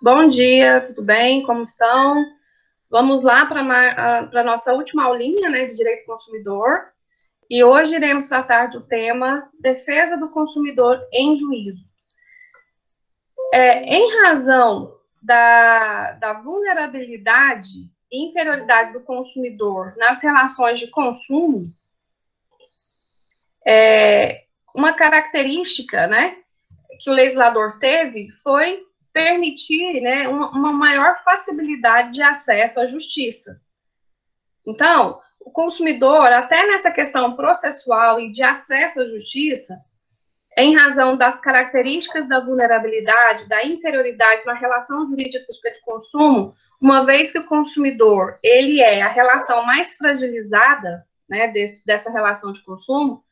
Bom dia, tudo bem? Como estão? Vamos lá para a nossa última aulinha, né, de Direito do Consumidor. E hoje iremos tratar do tema Defesa do Consumidor em Juízo. Em razão da vulnerabilidade e inferioridade do consumidor nas relações de consumo, uma característica, né, que o legislador teve foi permitir, né, uma maior facilidade de acesso à justiça. Então, o consumidor, até nessa questão processual e de acesso à justiça, em razão das características da vulnerabilidade, da inferioridade na relação jurídica de consumo, uma vez que o consumidor, ele é a relação mais fragilizada, né, dessa relação de consumo,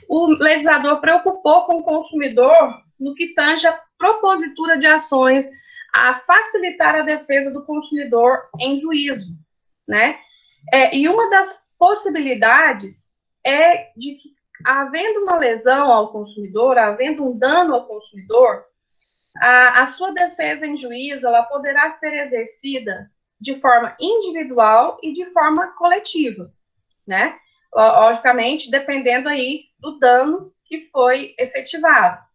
o legislador preocupou com o consumidor no que tange a propositura de ações a facilitar a defesa do consumidor em juízo, né? E uma das possibilidades é de que, havendo uma lesão ao consumidor, havendo um dano ao consumidor, a sua defesa em juízo, ela poderá ser exercida de forma individual e de forma coletiva, né? Logicamente, dependendo aí do dano que foi efetivado.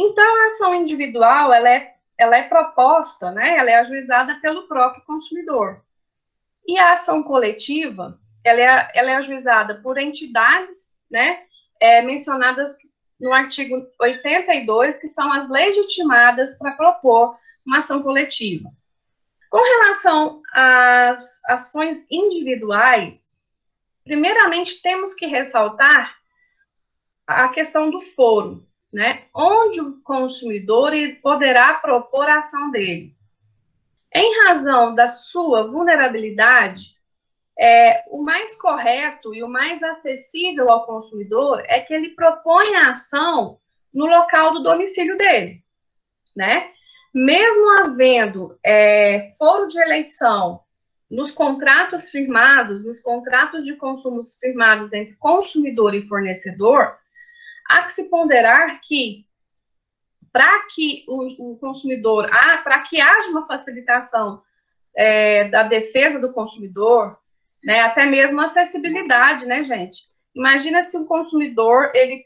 Então, a ação individual, ela é proposta, né? Ela é ajuizada pelo próprio consumidor. E a ação coletiva, ela é ajuizada por entidades, né? Mencionadas no artigo 82, que são as legitimadas para propor uma ação coletiva. Com relação às ações individuais, primeiramente temos que ressaltar a questão do foro, né? Onde o consumidor poderá propor a ação dele. Em razão da sua vulnerabilidade, o mais correto e o mais acessível ao consumidor é que ele proponha a ação no local do domicílio dele, né? Mesmo havendo foro de eleição nos contratos firmados, nos contratos de consumos firmados entre consumidor e fornecedor, há que se ponderar que, para que o consumidor, para que haja uma facilitação da defesa do consumidor, né, até mesmo acessibilidade, né, gente? Imagina se o consumidor ele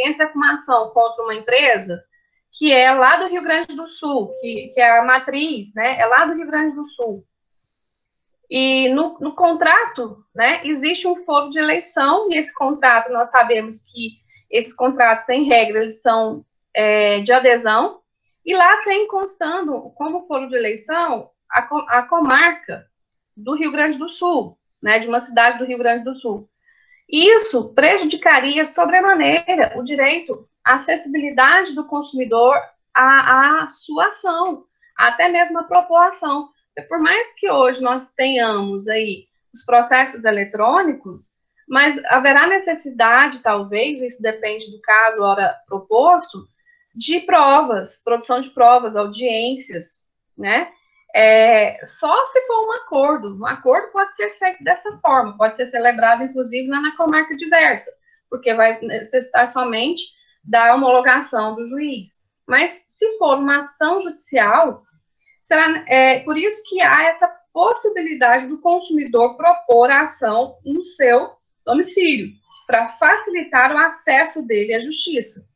entra com uma ação contra uma empresa que é lá do Rio Grande do Sul, que é a matriz, né, é lá do Rio Grande do Sul. E no contrato, né, existe um foro de eleição, e esse contrato, nós sabemos que esses contratos, em regra, eles são de adesão, e lá tem constando, como foro de eleição, a comarca do Rio Grande do Sul, né, de uma cidade do Rio Grande do Sul. Isso prejudicaria sobremaneira o direito à acessibilidade do consumidor à sua ação, até mesmo a propor ação. Por mais que hoje nós tenhamos aí os processos eletrônicos, mas haverá necessidade, talvez, isso depende do caso, hora proposto, de provas, produção de provas, audiências, né? Só se for um acordo pode ser feito dessa forma, pode ser celebrado, inclusive, lá na comarca diversa, porque vai necessitar somente da homologação do juiz. Mas, se for uma ação judicial, será por isso que há essa possibilidade do consumidor propor a ação no seu domicílio, para facilitar o acesso dele à justiça,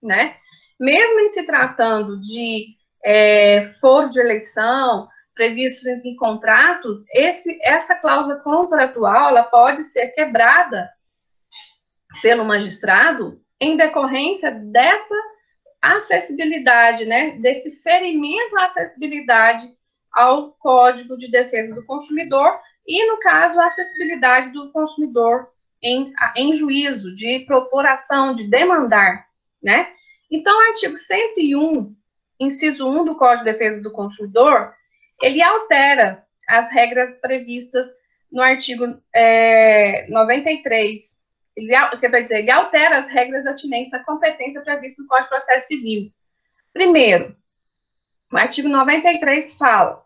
né? Mesmo em se tratando de foro de eleição, previstos em contratos, essa cláusula contratual, ela pode ser quebrada pelo magistrado em decorrência dessa acessibilidade, né, desse ferimento à acessibilidade ao Código de Defesa do Consumidor e, no caso, a acessibilidade do consumidor em juízo, de propor ação, de demandar, né? Então, o artigo 101, inciso 1 do Código de Defesa do Consumidor, ele altera as regras previstas no artigo 93. Ele altera as regras atinentes à competência prevista no Código de Processo Civil. Primeiro, o artigo 93 fala: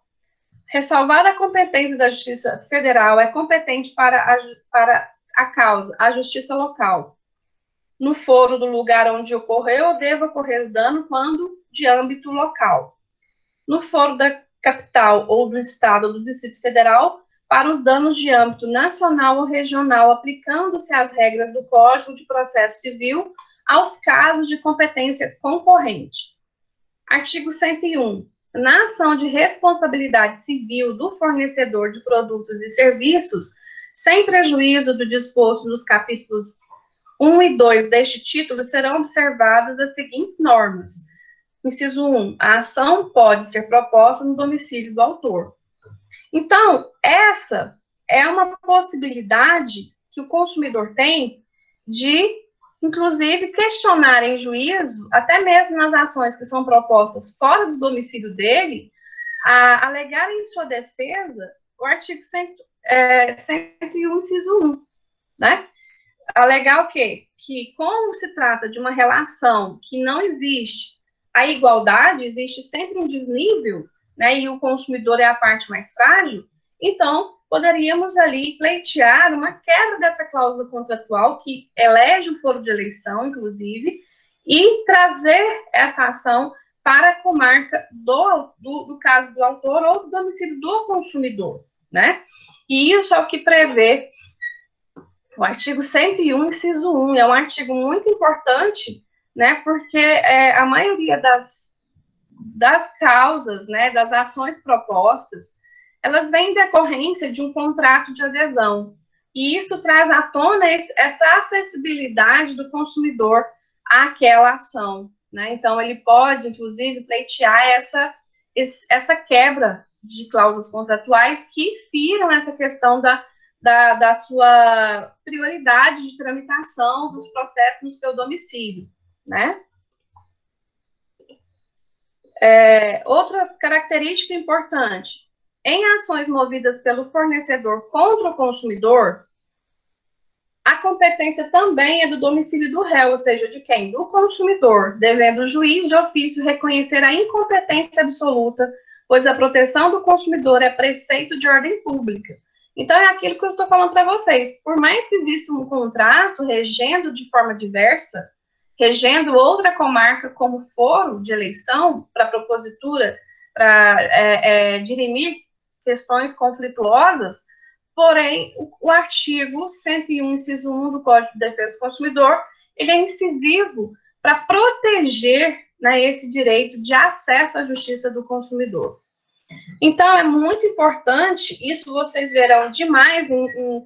ressalvada a competência da Justiça Federal, é competente para a causa a Justiça Local, no foro do lugar onde ocorreu ou deva ocorrer o dano, quando de âmbito local. no foro da capital ou do Estado ou do Distrito Federal para os danos de âmbito nacional ou regional, aplicando-se as regras do Código de Processo Civil aos casos de competência concorrente. Artigo 101. Na ação de responsabilidade civil do fornecedor de produtos e serviços, sem prejuízo do disposto nos capítulos 1 e 2 deste título, serão observadas as seguintes normas. Inciso 1. A ação pode ser proposta no domicílio do autor. Então, essa é uma possibilidade que o consumidor tem de, inclusive, questionar em juízo, até mesmo nas ações que são propostas fora do domicílio dele, a alegar em sua defesa o artigo 101, inciso 1, né? Alegar o quê? Que, como se trata de uma relação que não existe a igualdade, existe sempre um desnível, né, e o consumidor é a parte mais frágil, então poderíamos ali pleitear uma quebra dessa cláusula contratual que elege o foro de eleição, inclusive, e trazer essa ação para a comarca do caso do autor ou do domicílio do consumidor, né? E isso é o que prevê o artigo 101, inciso 1. É um artigo muito importante, né, porque a maioria das causas, né, das ações propostas, elas vêm em decorrência de um contrato de adesão. E isso traz à tona essa acessibilidade do consumidor àquela ação, né? Então, ele pode, inclusive, pleitear essa quebra de cláusulas contratuais que firam essa questão da sua prioridade de tramitação dos processos no seu domicílio, né? Outra característica importante, em ações movidas pelo fornecedor contra o consumidor, a competência também é do domicílio do réu, ou seja, de quem? Do consumidor, devendo o juiz de ofício reconhecer a incompetência absoluta, pois a proteção do consumidor é preceito de ordem pública. Então, é aquilo que eu estou falando para vocês. Por mais que exista um contrato regendo de forma diversa, regendo outra comarca como foro de eleição para propositura, para dirimir questões conflituosas, porém, o artigo 101, inciso 1 do Código de Defesa do Consumidor, ele é incisivo para proteger, né, esse direito de acesso à justiça do consumidor. Então, é muito importante, isso vocês verão demais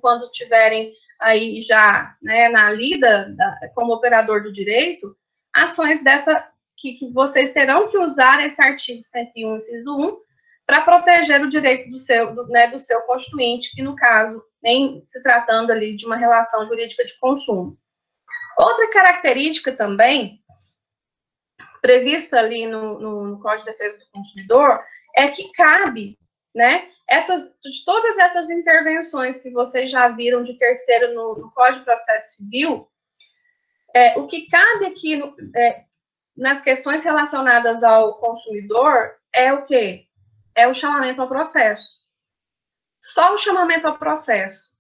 quando tiverem aí já, né, na lida como operador do direito, ações dessa que vocês terão que usar esse artigo 101, inciso 1, para proteger o direito do seu constituinte, que no caso, nem se tratando ali de uma relação jurídica de consumo. Outra característica também, prevista ali no Código de Defesa do Consumidor, é que cabe, né, de todas essas intervenções que vocês já viram de terceiro no Código de Processo Civil, o que cabe aqui nas questões relacionadas ao consumidor é o quê? É o chamamento ao processo. Só o chamamento ao processo.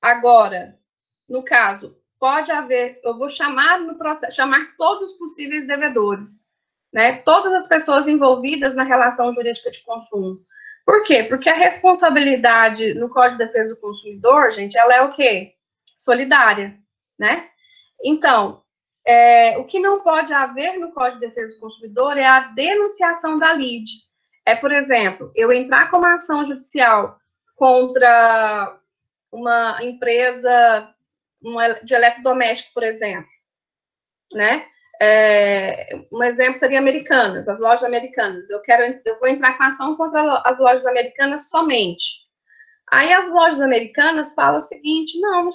Agora, no caso, pode haver, eu vou chamar no processo, chamar todos os possíveis devedores, né? Todas as pessoas envolvidas na relação jurídica de consumo. Por quê? Porque a responsabilidade no Código de Defesa do Consumidor, gente, ela é o quê? Solidária, né? Então, o que não pode haver no Código de Defesa do Consumidor é a denunciação da lide. Por exemplo, eu entrar com uma ação judicial contra uma empresa de eletrodoméstico, por exemplo, né? Um exemplo seria Americanas, as lojas Americanas. Eu vou entrar com ação contra as lojas Americanas somente. Aí as lojas Americanas falam o seguinte: não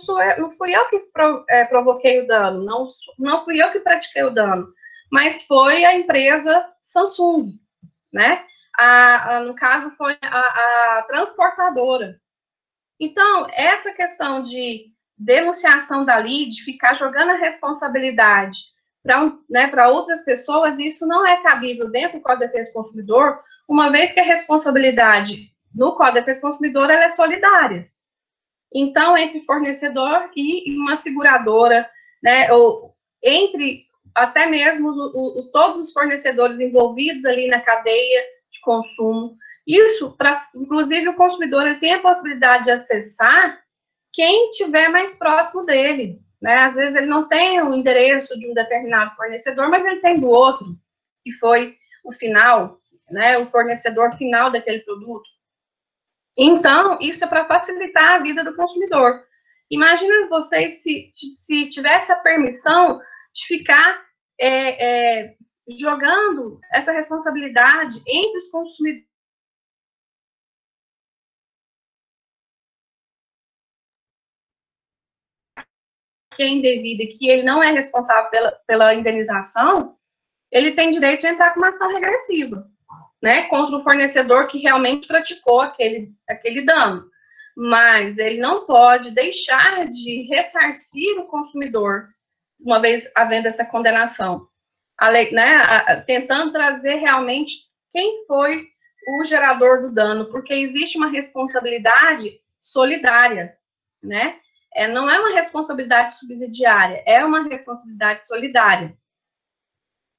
fui eu que provoquei o dano, não fui eu que pratiquei o dano, mas foi a empresa Samsung, né? No caso, foi a transportadora. Então, essa questão de denunciação da lide, ficar jogando a responsabilidade para outras pessoas, isso não é cabível dentro do Código de Defesa do Consumidor, uma vez que a responsabilidade no Código de Defesa do Consumidor ela é solidária. Então, entre fornecedor e uma seguradora, né, ou entre até mesmo todos os fornecedores envolvidos ali na cadeia de consumo. Isso, inclusive, o consumidor ele tem a possibilidade de acessar quem estiver mais próximo dele, né? Às vezes ele não tem o endereço de um determinado fornecedor, mas ele tem do outro, que foi o final, né? O fornecedor final daquele produto. Então, isso é para facilitar a vida do consumidor. Imagina vocês se tivesse a permissão de ficar jogando essa responsabilidade entre os consumidores. Que é indevida e que ele não é responsável pela indenização, ele tem direito de entrar com uma ação regressiva, né, contra o fornecedor que realmente praticou aquele dano. Mas ele não pode deixar de ressarcir o consumidor, uma vez havendo essa condenação. Tentando trazer realmente quem foi o gerador do dano, porque existe uma responsabilidade solidária, né? Não é uma responsabilidade subsidiária, é uma responsabilidade solidária.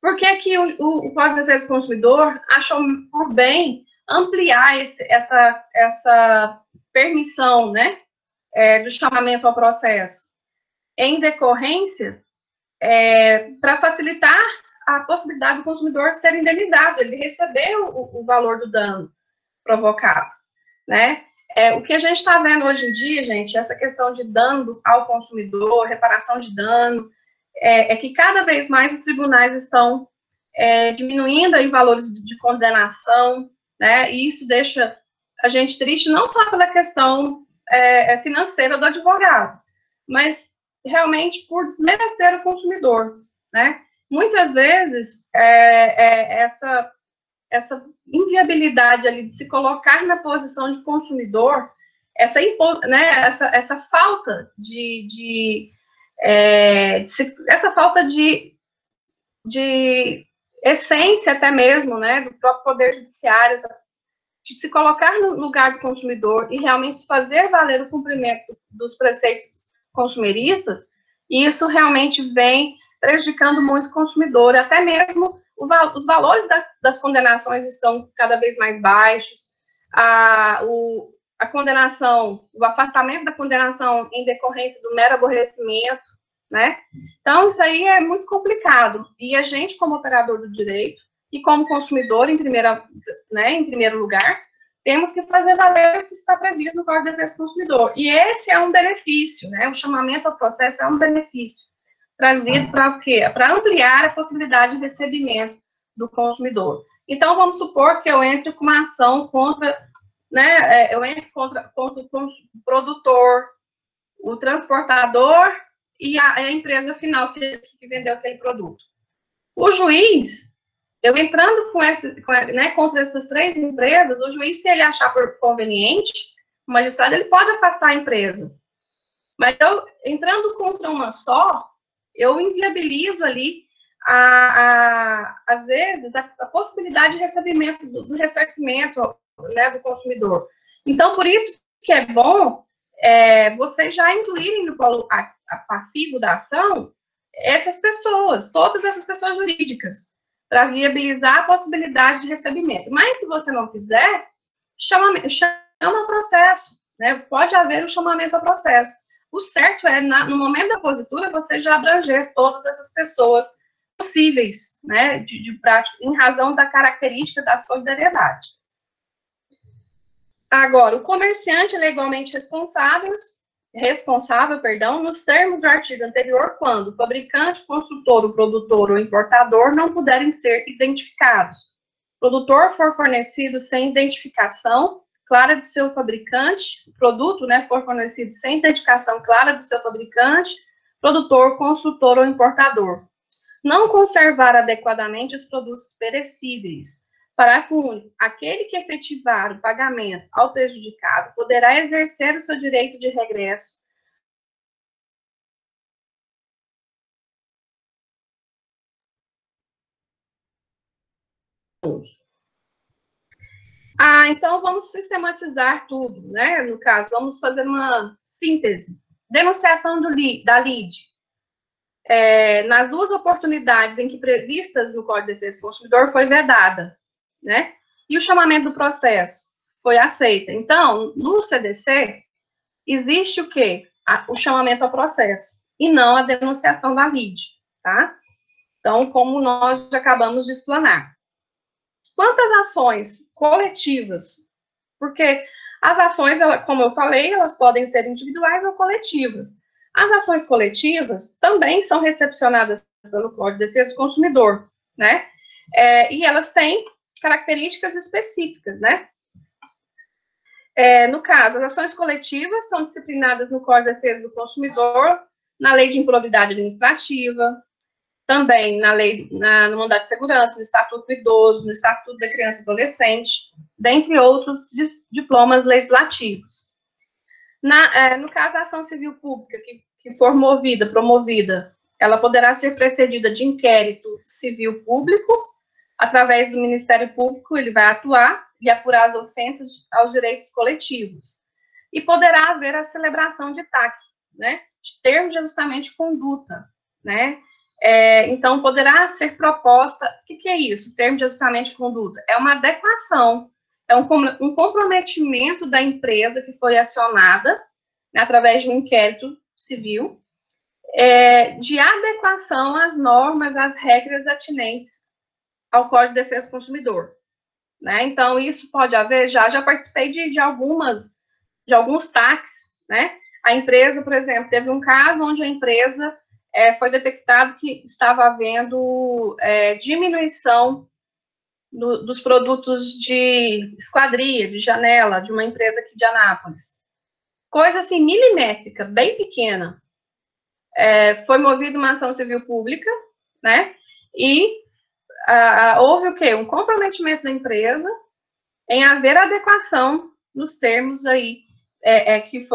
Por que o Código de Defesa do Consumidor achou por bem ampliar essa permissão, né, do chamamento ao processo? Em decorrência, para facilitar a possibilidade do consumidor ser indenizado, ele receber o valor do dano provocado, né? O que a gente está vendo hoje em dia, gente, essa questão de dano ao consumidor, reparação de dano, que cada vez mais os tribunais estão diminuindo aí valores de condenação, né? E isso deixa a gente triste não só pela questão financeira do advogado, mas realmente por desmerecer o consumidor, né? Muitas vezes essa inviabilidade ali de se colocar na posição de consumidor, essa falta essa falta de essência até mesmo, né, do próprio Poder Judiciário, de se colocar no lugar do consumidor e realmente fazer valer o cumprimento dos preceitos consumeristas, e isso realmente vem prejudicando muito o consumidor, até mesmo os valores das condenações estão cada vez mais baixos, a condenação, o afastamento da condenação em decorrência do mero aborrecimento, né? Então, isso aí é muito complicado, e a gente, como operador do direito, e como consumidor, em primeiro lugar, temos que fazer valer o que está previsto no Código de Defesa do Consumidor. E esse é um benefício, né? O chamamento ao processo é um benefício trazido para o quê? Para ampliar a possibilidade de recebimento do consumidor. Então, vamos supor que eu entre com uma ação contra, né? Eu entre contra o produtor, o transportador e a empresa final que vendeu aquele produto. O juiz, eu entrando contra essas três empresas, o juiz, se ele achar por conveniente, o magistrado, ele pode afastar a empresa. Mas eu, entrando contra uma só, eu inviabilizo ali, às vezes, a possibilidade de recebimento do ressarcimento, né, do consumidor. Então, por isso que é bom vocês já incluírem no polo passivo da ação essas pessoas, todas essas pessoas jurídicas, para viabilizar a possibilidade de recebimento. Mas, se você não quiser, chama o processo, né? Pode haver um chamamento ao processo. O certo é, no momento da positura, você já abranger todas essas pessoas possíveis, né, de prática, em razão da característica da solidariedade. Agora, o comerciante é legalmente responsável, nos termos do artigo anterior, quando o fabricante, construtor, o produtor ou importador não puderem ser identificados. O produtor for fornecido sem identificação clara de seu fabricante, o produto, né, for fornecido sem identificação clara do seu fabricante, produtor, construtor ou importador. Não conservar adequadamente os produtos perecíveis. Parágrafo único. Aquele que efetivar o pagamento ao prejudicado poderá exercer o seu direito de regresso então vamos sistematizar tudo, né? No caso, vamos fazer uma síntese. Denunciação da lide. nas duas oportunidades em que previstas no Código de Defesa do Consumidor, foi vedada, né? E o chamamento do processo foi aceito. Então, no CDC, existe o quê? O chamamento ao processo, e não a denunciação da lide, tá? Então, como nós já acabamos de explanar. Quantas ações coletivas? Porque as ações, como eu falei, elas podem ser individuais ou coletivas. As ações coletivas também são recepcionadas pelo Código de Defesa do Consumidor, né? E elas têm características específicas, né? No caso, as ações coletivas são disciplinadas no Código de Defesa do Consumidor, na Lei de Improbidade Administrativa, também no Mandado de Segurança, no Estatuto do Idoso, no Estatuto da Criança e Adolescente, dentre outros diplomas legislativos. No caso, a ação civil pública que for promovida, ela poderá ser precedida de inquérito civil público, através do Ministério Público, ele vai atuar e apurar as ofensas aos direitos coletivos. E poderá haver a celebração de TAC, né, de termos de ajustamento de conduta, né. Então, poderá ser proposta, o que é isso, termo de ajustamento de conduta? É uma adequação, é um comprometimento da empresa que foi acionada, né, através de um inquérito civil, de adequação às normas, às regras atinentes ao Código de Defesa do Consumidor, né? Então, isso pode haver, já participei de alguns TACs, né? A empresa, por exemplo, teve um caso onde a empresa foi detectado que estava havendo diminuição dos produtos de esquadria, de janela, de uma empresa aqui de Anápolis. Coisa assim, milimétrica, bem pequena. Foi movida uma ação civil pública, né? E houve o quê? Um comprometimento da empresa em haver adequação nos termos aí que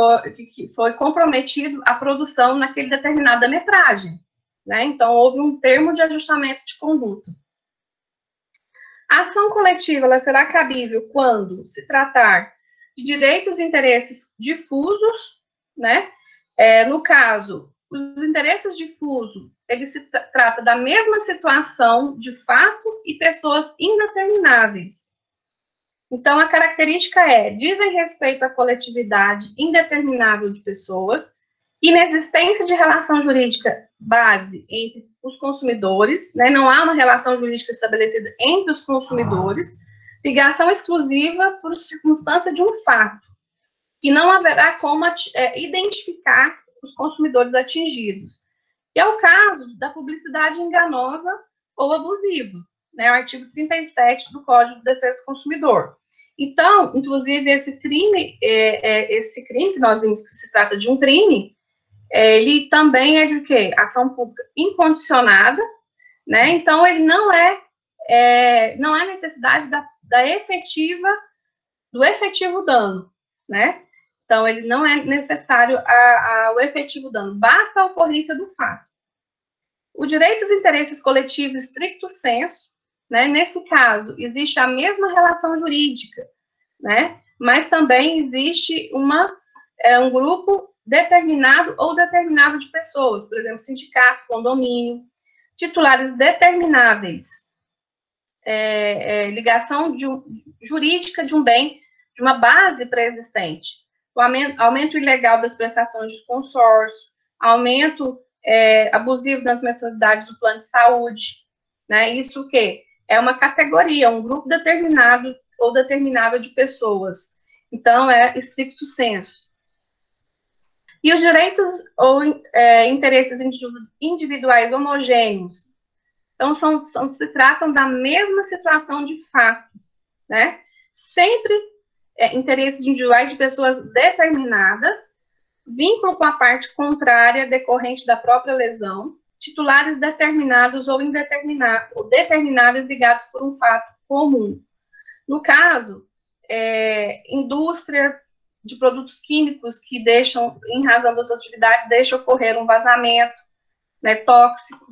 foi comprometido a produção naquele determinada metragem, né? Então, houve um termo de ajustamento de conduta. A ação coletiva, ela será cabível quando se tratar de direitos e interesses difusos, né? No caso, os interesses difusos, ele se trata da mesma situação de fato e pessoas indetermináveis. Então, a característica dizem respeito à coletividade indeterminável de pessoas, inexistência de relação jurídica base entre os consumidores, né? Não há uma relação jurídica estabelecida entre os consumidores, ligação exclusiva por circunstância de um fato, e não haverá como identificar os consumidores atingidos. E é o caso da publicidade enganosa ou abusiva, né, o artigo 37 do Código de Defesa do Consumidor. Então, inclusive, esse crime que nós vimos que se trata de um crime, ele também é de quê? Ação pública incondicionada, né? Então, ele não há necessidade do efetivo dano, né? Então, ele não é necessário o efetivo dano, basta a ocorrência do fato. O direito dos interesses coletivos stricto sensu, né? Nesse caso, existe a mesma relação jurídica, né? Mas também existe um grupo determinado ou determinável de pessoas, por exemplo, sindicato, condomínio, titulares determináveis, ligação jurídica de um bem, de uma base pré-existente, o aumento ilegal das prestações de consórcio, aumento abusivo das mensalidades do plano de saúde, né? Isso o quê? É uma categoria, um grupo determinado ou determinável de pessoas. Então, é stricto sensu. E os direitos ou interesses individuais homogêneos, então, se tratam da mesma situação de fato, né? Sempre interesses individuais de pessoas determinadas, vínculo com a parte contrária decorrente da própria lesão, titulares determinados ou indeterminados, ou determináveis ligados por um fato comum. No caso, indústria de produtos químicos que deixam, em razão da sua atividade, deixa ocorrer um vazamento, né, tóxico.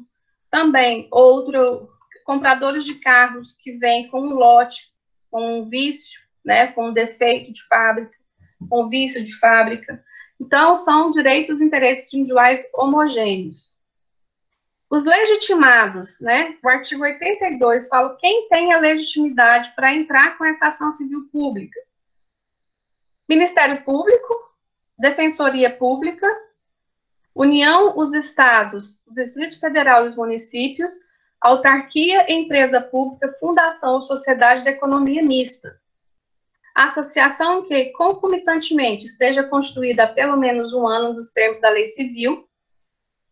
Também, compradores de carros que vêm com um lote, com um vício, né, com um defeito de fábrica, com vício de fábrica. Então, são direitos e interesses individuais homogêneos. Os legitimados, né? O artigo 82 fala quem tem a legitimidade para entrar com essa ação civil pública. Ministério Público, Defensoria Pública, União, os Estados, o Distrito Federal e os municípios, autarquia, empresa pública, fundação ou sociedade de economia mista. A associação que, concomitantemente, esteja constituída há pelo menos um ano dos termos da lei civil,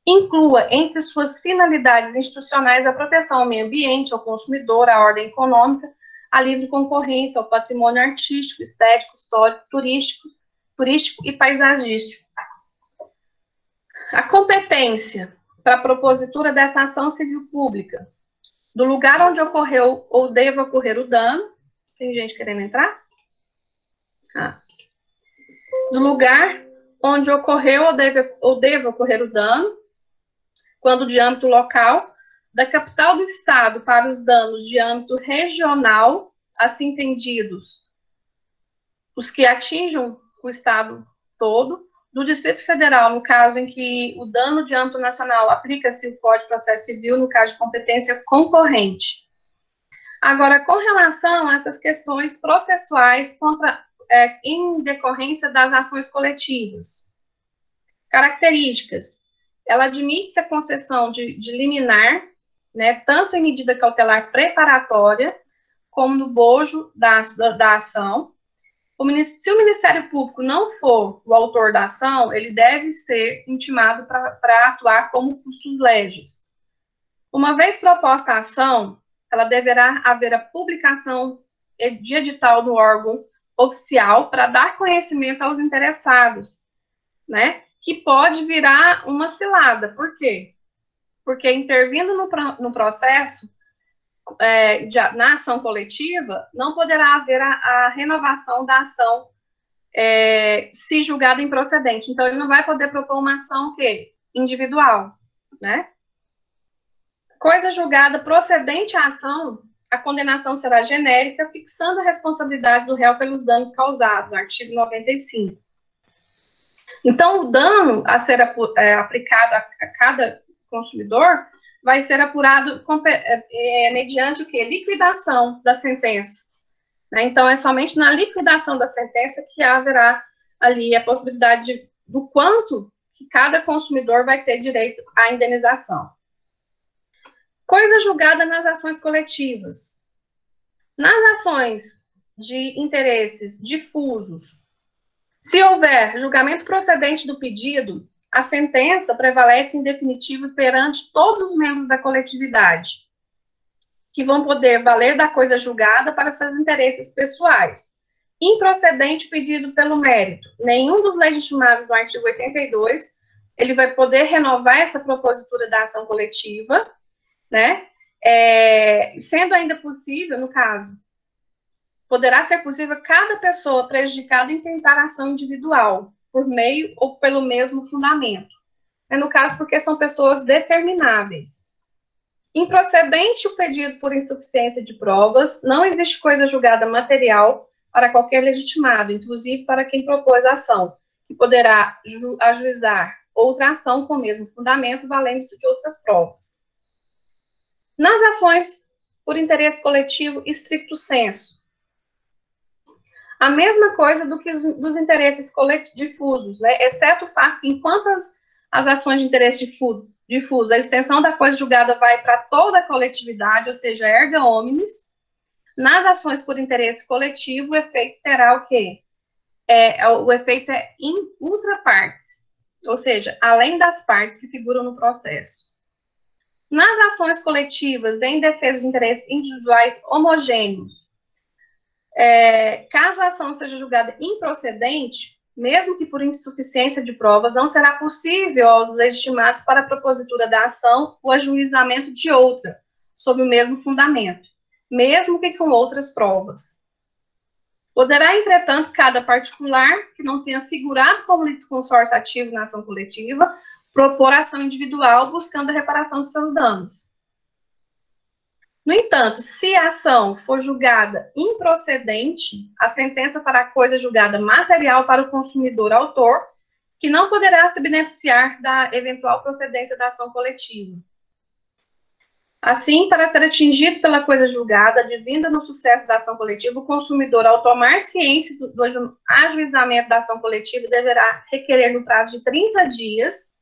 inclua entre suas finalidades institucionais a proteção ao meio ambiente, ao consumidor, à ordem econômica, à livre concorrência, ao patrimônio artístico, estético, histórico, turístico e paisagístico. A competência para a propositura dessa ação civil pública, do lugar onde ocorreu ou deva ocorrer o dano, tem gente querendo entrar? Do lugar onde ocorreu ou deva ocorrer o dano, quando de âmbito local, da capital do estado para os danos de âmbito regional, assim entendidos os que atinjam o estado todo, do Distrito Federal, no caso em que o dano de âmbito nacional aplica-se o Código de Processo Civil, no caso de competência concorrente. Agora, com relação a essas questões processuais em decorrência das ações coletivas. Características. Ela admite-se a concessão de liminar, né, tanto em medida cautelar preparatória, como no bojo da ação. Se o Ministério Público não for o autor da ação, ele deve ser intimado para atuar como custos legis. Uma vez proposta a ação, ela deverá haver a publicação de edital no órgão oficial para dar conhecimento aos interessados, né? Que pode virar uma cilada. Por quê? Porque intervindo no processo, na ação coletiva, não poderá haver a renovação da ação se julgada improcedente. Então, ele não vai poder propor uma ação individual, né? Coisa julgada procedente à ação, a condenação será genérica, fixando a responsabilidade do réu pelos danos causados, artigo 95. Então, o dano a ser aplicado a cada consumidor vai ser apurado mediante o quê? Liquidação da sentença. Né? Então, é somente na liquidação da sentença que haverá ali a possibilidade do quanto que cada consumidor vai ter direito à indenização. Coisa julgada nas ações coletivas. Nas ações de interesses difusos, se houver julgamento procedente do pedido, a sentença prevalece em definitivo perante todos os membros da coletividade, que vão poder valer da coisa julgada para seus interesses pessoais. Improcedente pedido pelo mérito. Nenhum dos legitimados do artigo 82, ele vai poder renovar essa propositura da ação coletiva, né? Sendo ainda possível, no caso, poderá ser possível cada pessoa prejudicada intentar ação individual, por meio ou pelo mesmo fundamento. No caso, porque são pessoas determináveis. Improcedente o pedido por insuficiência de provas, não existe coisa julgada material para qualquer legitimado, inclusive para quem propôs a ação, que poderá ajuizar outra ação com o mesmo fundamento, valendo-se de outras provas. Nas ações por interesse coletivo estricto sensu, a mesma coisa do que dos interesses difusos, né? Exceto o fato que, enquanto as ações de interesse difuso, a extensão da coisa julgada vai para toda a coletividade, ou seja, erga omnes, nas ações por interesse coletivo, o efeito terá o quê? O efeito é in ultra partes, ou seja, além das partes que figuram no processo. Nas ações coletivas em defesa de interesses individuais homogêneos, caso a ação seja julgada improcedente, mesmo que por insuficiência de provas, não será possível aos legitimados para a propositura da ação o ajuizamento de outra, sob o mesmo fundamento, mesmo que com outras provas. Poderá, entretanto, cada particular que não tenha figurado como litisconsórcio ativo na ação coletiva, propor ação individual buscando a reparação de seus danos. No entanto, se a ação for julgada improcedente, a sentença fará coisa julgada material para o consumidor autor, que não poderá se beneficiar da eventual procedência da ação coletiva. Assim, para ser atingido pela coisa julgada, advinda no sucesso da ação coletiva, o consumidor, ao tomar ciência do ajuizamento da ação coletiva, deverá requerer no prazo de 30 dias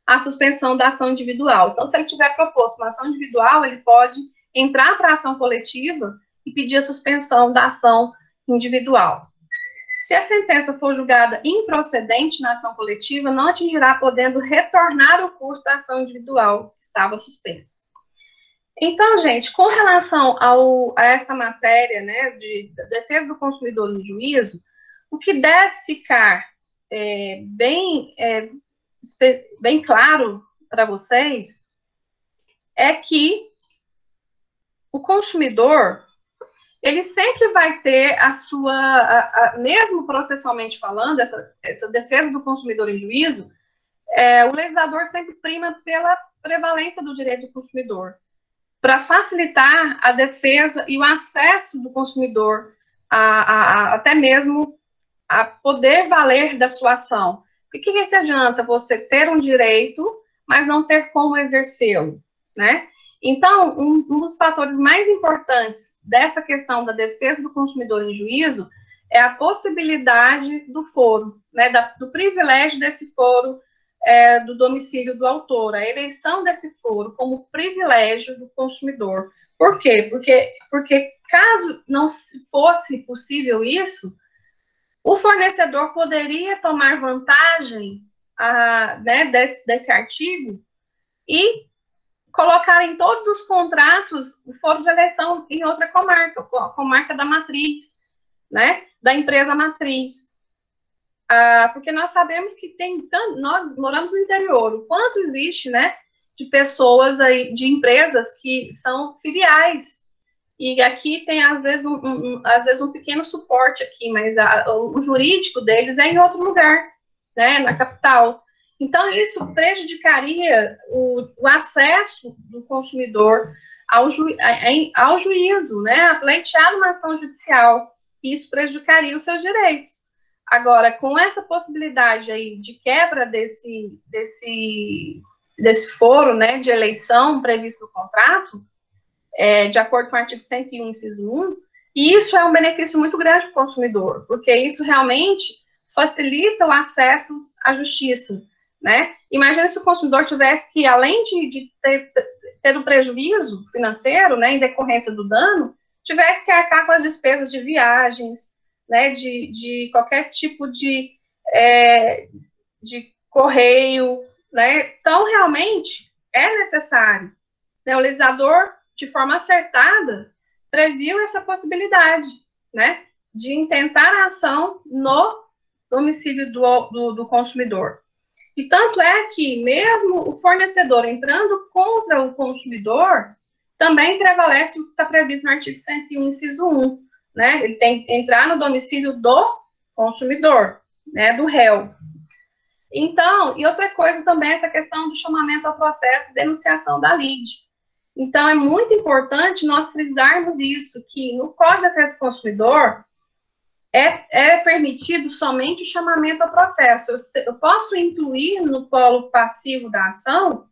a suspensão da ação individual. Então, se ele tiver proposto uma ação individual, ele pode entrar para a ação coletiva e pedir a suspensão da ação individual. Se a sentença for julgada improcedente na ação coletiva, não atingirá, podendo retornar o curso da ação individual que estava suspensa. Então, gente, com relação a essa matéria, né, de defesa do consumidor no juízo, o que deve ficar bem claro para vocês é que o consumidor, ele sempre vai ter a sua, mesmo processualmente falando, essa defesa do consumidor em juízo, o legislador sempre prima pela prevalência do direito do consumidor, para facilitar a defesa e o acesso do consumidor até mesmo a poder valer da sua ação. O que adianta você ter um direito, mas não ter como exercê-lo, né? Então, um dos fatores mais importantes dessa questão da defesa do consumidor em juízo é a possibilidade do foro, né, do privilégio desse foro do domicílio do autor, a eleição desse foro como privilégio do consumidor. Por quê? Porque caso não fosse possível isso, o fornecedor poderia tomar vantagem né, desse artigo e colocar em todos os contratos o foro de eleição em outra comarca, a comarca da matriz, né, da empresa matriz. Porque nós sabemos que nós moramos no interior, o quanto existe, né, de pessoas aí, de empresas que são filiais, e aqui tem, às vezes, um pequeno suporte aqui, mas o jurídico deles é em outro lugar, né, na capital. Então, isso prejudicaria o acesso do consumidor ao juízo, né, a pleitear uma ação judicial, e isso prejudicaria os seus direitos. Agora, com essa possibilidade aí de quebra desse foro, né, de eleição previsto no contrato, de acordo com o artigo 101, inciso 1, e isso é um benefício muito grande para o consumidor, porque isso realmente facilita o acesso à justiça, né? Imagina se o consumidor tivesse que, além de ter um prejuízo financeiro, né, em decorrência do dano, tivesse que arcar com as despesas de viagens, né, de qualquer tipo de correio, né? Então, realmente, é necessário, né? O legislador, de forma acertada, previu essa possibilidade, né, de intentar a ação no domicílio do consumidor. E tanto é que, mesmo o fornecedor entrando contra o consumidor, também prevalece o que está previsto no artigo 101, inciso 1, né? Ele tem que entrar no domicílio do consumidor, né, do réu. Então, e outra coisa também, essa questão do chamamento ao processo e denunciação da lide. Então, é muito importante nós frisarmos isso, que no Código de Defesa do Consumidor é permitido somente o chamamento ao processo. Eu posso incluir no polo passivo da ação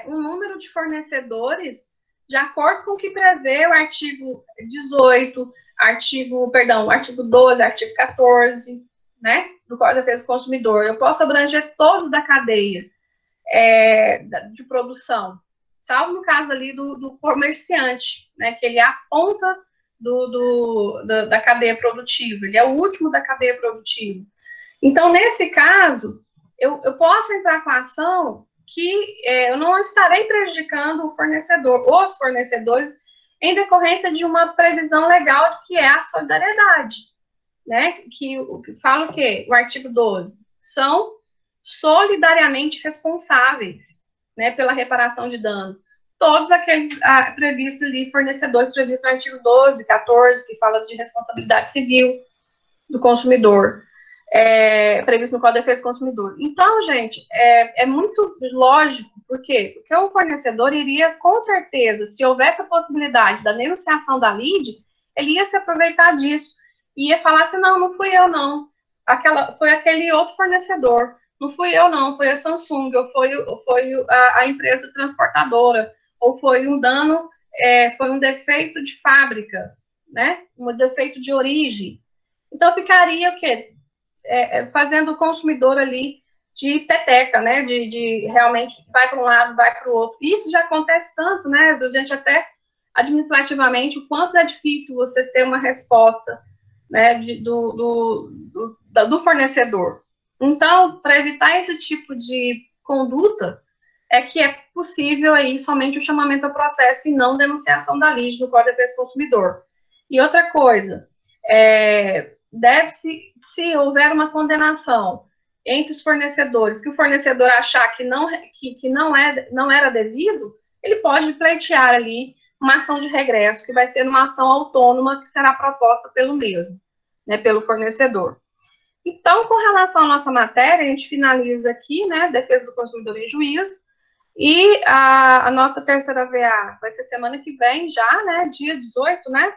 um número de fornecedores de acordo com o que prevê o artigo 18, artigo 12, artigo 14, né, do Código de Defesa do Consumidor. Eu posso abranger todos da cadeia de produção, salvo no caso ali do comerciante, né, que ele é a ponta da cadeia produtiva, ele é o último da cadeia produtiva. Então, nesse caso, eu posso entrar com a ação que eu não estarei prejudicando o fornecedor, os fornecedores, em decorrência de uma previsão legal que é a solidariedade, né, que fala o quê? O artigo 12, são solidariamente responsáveis, né, pela reparação de dano. Todos aqueles previstos ali, fornecedores previstos no artigo 12, 14, que fala de responsabilidade civil do consumidor, previsto no Código de Defesa do Consumidor. Então, gente, é muito lógico, por quê? Porque o fornecedor iria, com certeza, se houvesse a possibilidade da denunciação da lide, ele ia se aproveitar disso, e ia falar assim, não fui eu, não. Foi aquele outro fornecedor, não fui eu, não, foi a Samsung, ou foi a empresa transportadora, ou foi um dano, foi um defeito de fábrica, né? Um defeito de origem. Então, ficaria o quê? Fazendo o consumidor ali de peteca, né? De realmente vai para um lado, vai para o outro. Isso já acontece tanto, né? A gente até administrativamente, o quanto é difícil você ter uma resposta, né, do fornecedor. Então, para evitar esse tipo de conduta, é que é possível aí somente o chamamento ao processo e não denunciação da lide no Código de Defesa do Consumidor. E outra coisa, deve-se, se houver uma condenação entre os fornecedores, que o fornecedor achar que não era devido, ele pode pleitear ali uma ação de regresso, que vai ser uma ação autônoma que será proposta pelo mesmo, né, pelo fornecedor. Então, com relação à nossa matéria, a gente finaliza aqui, né, defesa do consumidor em juízo, e a nossa terceira VA vai ser semana que vem já, né, dia 18, né,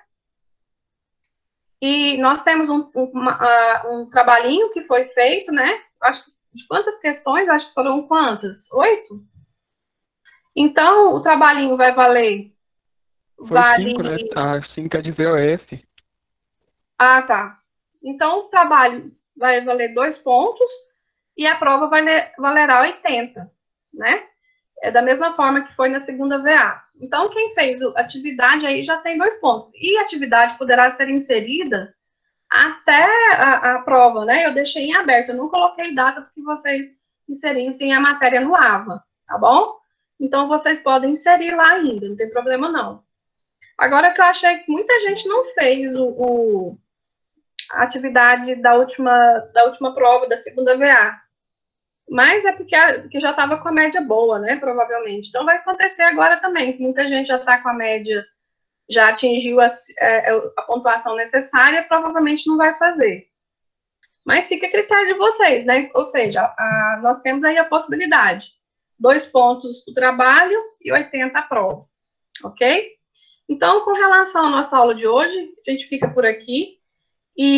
e nós temos um trabalhinho que foi feito, né, acho que de quantas questões? Acho que foram quantas? 8? Então, o trabalhinho vai valer... Foi 5, né? A 5 é de VOF. Ah, tá. Então, o trabalho vai valer 2 pontos e a prova valerá 80, né? É da mesma forma que foi na segunda VA. Então, quem fez a atividade aí já tem 2 pontos. E a atividade poderá ser inserida até a prova, né? Eu deixei em aberto, eu não coloquei data para que vocês inserissem a matéria no AVA, tá bom? Então, vocês podem inserir lá ainda, não tem problema não. Agora que eu achei que muita gente não fez a atividade da última prova, da segunda VA. Mas é porque já estava com a média boa, né? Provavelmente. Então vai acontecer agora também. Muita gente já está com a média, já atingiu a pontuação necessária, provavelmente não vai fazer. Mas fica a critério de vocês, né? Ou seja, nós temos aí a possibilidade. 2 pontos o trabalho e 80 a prova. Ok? Então, com relação à nossa aula de hoje, a gente fica por aqui. E